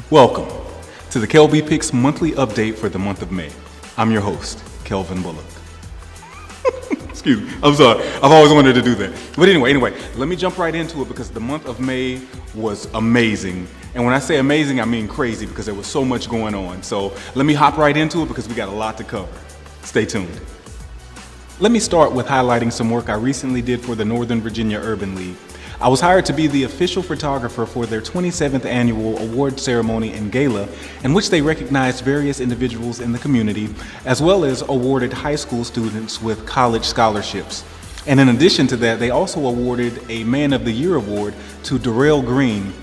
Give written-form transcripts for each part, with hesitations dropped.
Welcome to the Kelvin Pics monthly update for the month of May. I'm your host, Kelvin Bulluck. Excuse me, I'm sorry. I've always wanted to do that. But anyway, let me jump right into it because the month of May was amazing. And when I say amazing, I mean crazy because there was so much going on. So let me hop right into it because we got a lot to cover. Stay tuned. Let me start with highlighting some work I recently did for the Northern Virginia Urban League. I was hired to be the official photographer for their 27th annual award ceremony and gala, in which they recognized various individuals in the community, as well as awarded high school students with college scholarships. And in addition to that, they also awarded a Man of the Year award to Darrell Green,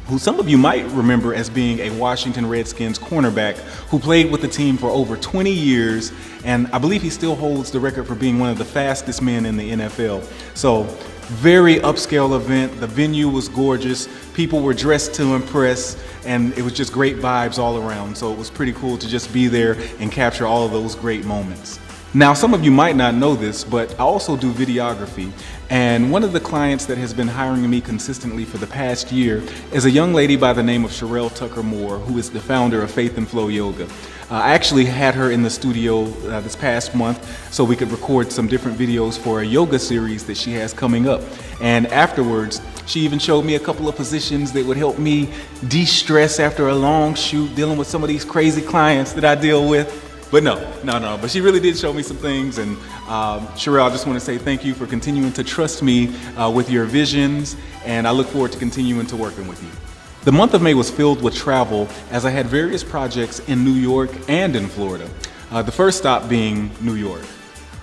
who some of you might remember as being a Washington Redskins cornerback who played with the team for over 20 years, and I believe he still holds the record for being one of the fastest men in the NFL. So, very upscale event. The venue was gorgeous. People were dressed to impress, and it was just great vibes all around. So it was pretty cool to just be there and capture all of those great moments. Now, some of you might not know this, but I also do videography. And one of the clients that has been hiring me consistently for the past year is a young lady by the name of Sherelle Tucker Moore, who is the founder of Faith and Flow Yoga. I actually had her in the studio this past month so we could record some different videos for a yoga series that she has coming up. And afterwards, she even showed me a couple of positions that would help me de-stress after a long shoot dealing with some of these crazy clients that I deal with. But no. But she really did show me some things. And Sherelle, I just want to say thank you for continuing to trust me with your visions. And I look forward to continuing to working with you. The month of May was filled with travel as I had various projects in New York and in Florida. The first stop being New York.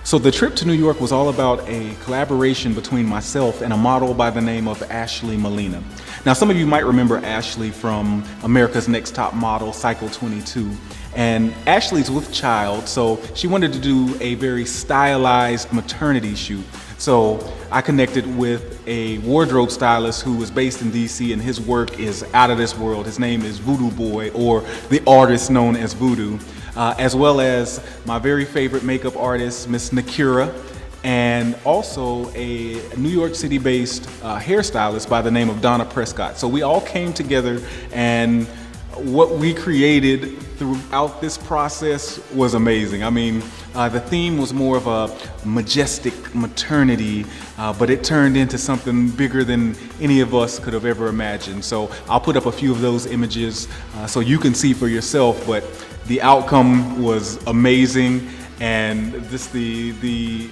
So the trip to New York was all about a collaboration between myself and a model by the name of Ashley Molina. Now, some of you might remember Ashley from America's Next Top Model, Cycle 22. And Ashley's with child, so she wanted to do a very stylized maternity shoot. So I connected with a wardrobe stylist who is based in DC, and his work is out of this world. His name is Voodoo Boy, or the artist known as Voodoo, as well as my very favorite makeup artist, Miss Nakira, and also a New York City-based hairstylist by the name of Donna Prescott. So we all came together, and what we created throughout this process was amazing. I mean, the theme was more of a majestic maternity, but it turned into something bigger than any of us could have ever imagined. So I'll put up a few of those images so you can see for yourself, but the outcome was amazing, and just the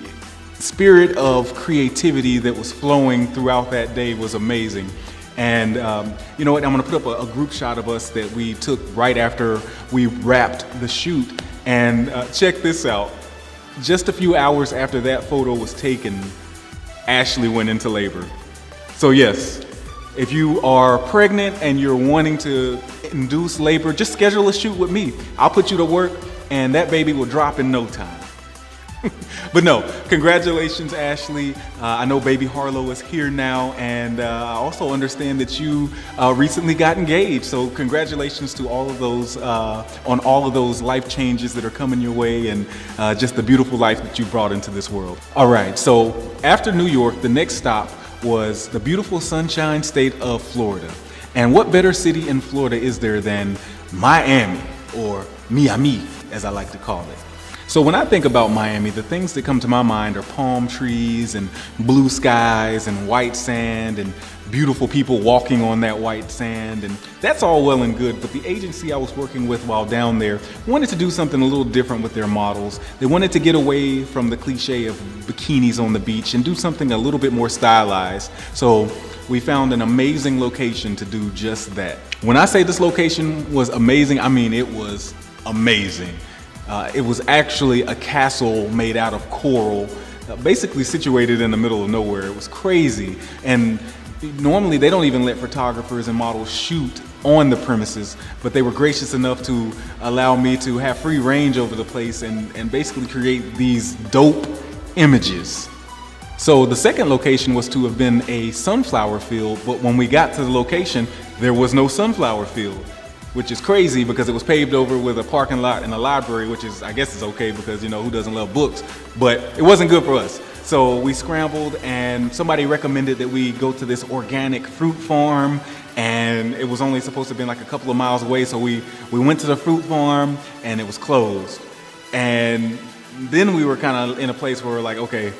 spirit of creativity that was flowing throughout that day was amazing. And you know what, I'm gonna put up a group shot of us that we took right after we wrapped the shoot. And check this out. Just a few hours after that photo was taken, Ashley went into labor. So yes, if you are pregnant and you're wanting to induce labor, just schedule a shoot with me. I'll put you to work and that baby will drop in no time. But no, congratulations, Ashley. I know baby Harlow is here now, and I also understand that you recently got engaged. So congratulations to all of those, on all of those life changes that are coming your way, and just the beautiful life that you brought into this world. All right, so after New York, the next stop was the beautiful sunshine state of Florida. And what better city in Florida is there than Miami, or Miami, as I like to call it. So when I think about Miami, the things that come to my mind are palm trees and blue skies and white sand and beautiful people walking on that white sand, and that's all well and good, but the agency I was working with while down there wanted to do something a little different with their models. They wanted to get away from the cliche of bikinis on the beach and do something a little bit more stylized. So we found an amazing location to do just that. When I say this location was amazing, I mean it was amazing. It was actually a castle made out of coral, basically situated in the middle of nowhere. It was crazy. And normally they don't even let photographers and models shoot on the premises, but they were gracious enough to allow me to have free range over the place and basically create these dope images. So the second location was to have been a sunflower field, but when we got to the location, there was no sunflower field, which is crazy because it was paved over with a parking lot and a library, which is, I guess is okay because, you know, who doesn't love books, but it wasn't good for us. So we scrambled, and somebody recommended that we go to this organic fruit farm, and it was only supposed to be like a couple of miles away. So we went to the fruit farm, and it was closed. And then we were kind of in a place where we're like, okay,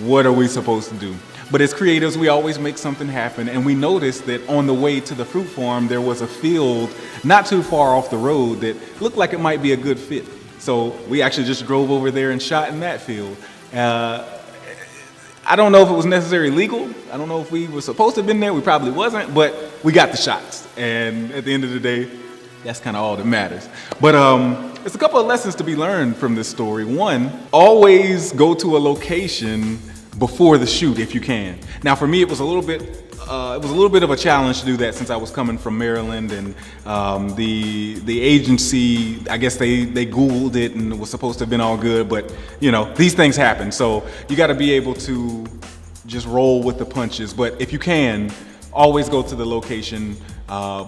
what are we supposed to do? But as creatives, we always make something happen, and we noticed that on the way to the fruit farm, there was a field not too far off the road that looked like it might be a good fit. So we actually just drove over there and shot in that field. I don't know if it was necessarily legal. I don't know if we were supposed to have been there. We probably wasn't, but we got the shots. And at the end of the day, that's kind of all that matters. But there's a couple of lessons to be learned from this story. One, always go to a location before the shoot if you can. Now for me, it was a little bit of a challenge to do that since I was coming from Maryland, and the agency, I guess they Googled it and it was supposed to have been all good, but you know, these things happen. So you got to be able to just roll with the punches. But if you can, always go to the location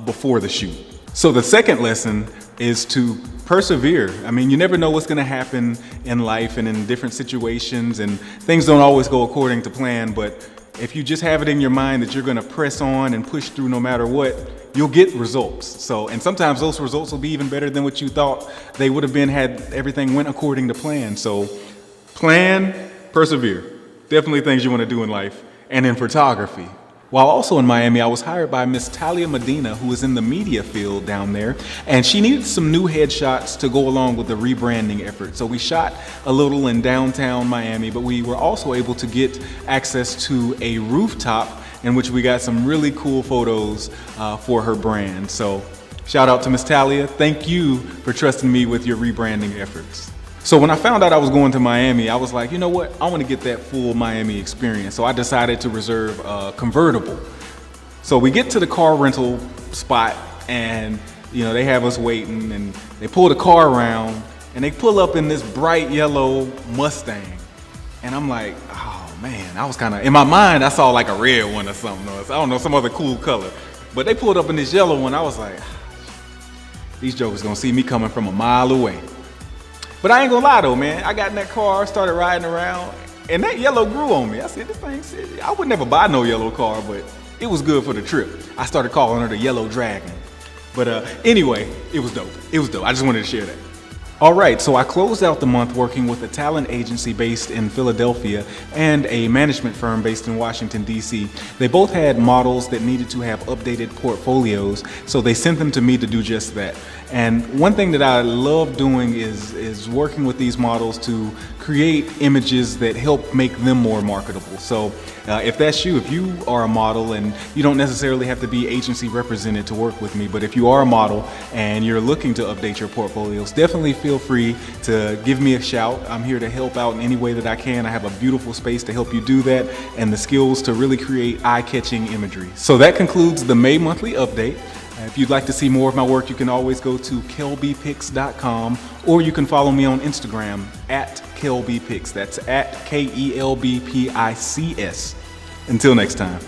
before the shoot. So the second lesson is to persevere. I mean, you never know what's going to happen in life and in different situations, and things don't always go according to plan, but if you just have it in your mind that you're going to press on and push through no matter what, you'll get results. So, and sometimes those results will be even better than what you thought they would have been had everything went according to plan. So plan, persevere. Definitely things you want to do in life and in photography. While also in Miami, I was hired by Miss Talia Medina, who is in the media field down there, and she needed some new headshots to go along with the rebranding effort. So we shot a little in downtown Miami, but we were also able to get access to a rooftop in which we got some really cool photos for her brand. So shout out to Miss Talia. Thank you for trusting me with your rebranding efforts. So when I found out I was going to Miami, I was like, you know what? I want to get that full Miami experience. So I decided to reserve a convertible. So we get to the car rental spot, and you know, they have us waiting, and they pull the car around, and they pull up in this bright yellow Mustang. And I'm like, oh man, I was kind of, in my mind, I saw like a red one or something, or I don't know, some other cool color. But they pulled up in this yellow one. I was like, these jokers gonna see me coming from a mile away. But I ain't gonna lie though, man. I got in that car, started riding around, and that yellow grew on me. I said, this thing, I would never buy no yellow car, but it was good for the trip. I started calling her the Yellow Dragon. But anyway, it was dope. It was dope. I just wanted to share that. All right, so I closed out the month working with a talent agency based in Philadelphia and a management firm based in Washington, D.C. They both had models that needed to have updated portfolios, so they sent them to me to do just that. And one thing that I love doing is working with these models to create images that help make them more marketable. So if that's you, if you are a model, and you don't necessarily have to be agency represented to work with me, but if you are a model and you're looking to update your portfolios, definitely feel free to give me a shout. I'm here to help out in any way that I can. I have a beautiful space to help you do that and the skills to really create eye-catching imagery. So that concludes the May monthly update. If you'd like to see more of my work, you can always go to kelbypics.com, or you can follow me on Instagram at kelbypics. That's at KELBPICS. Until next time.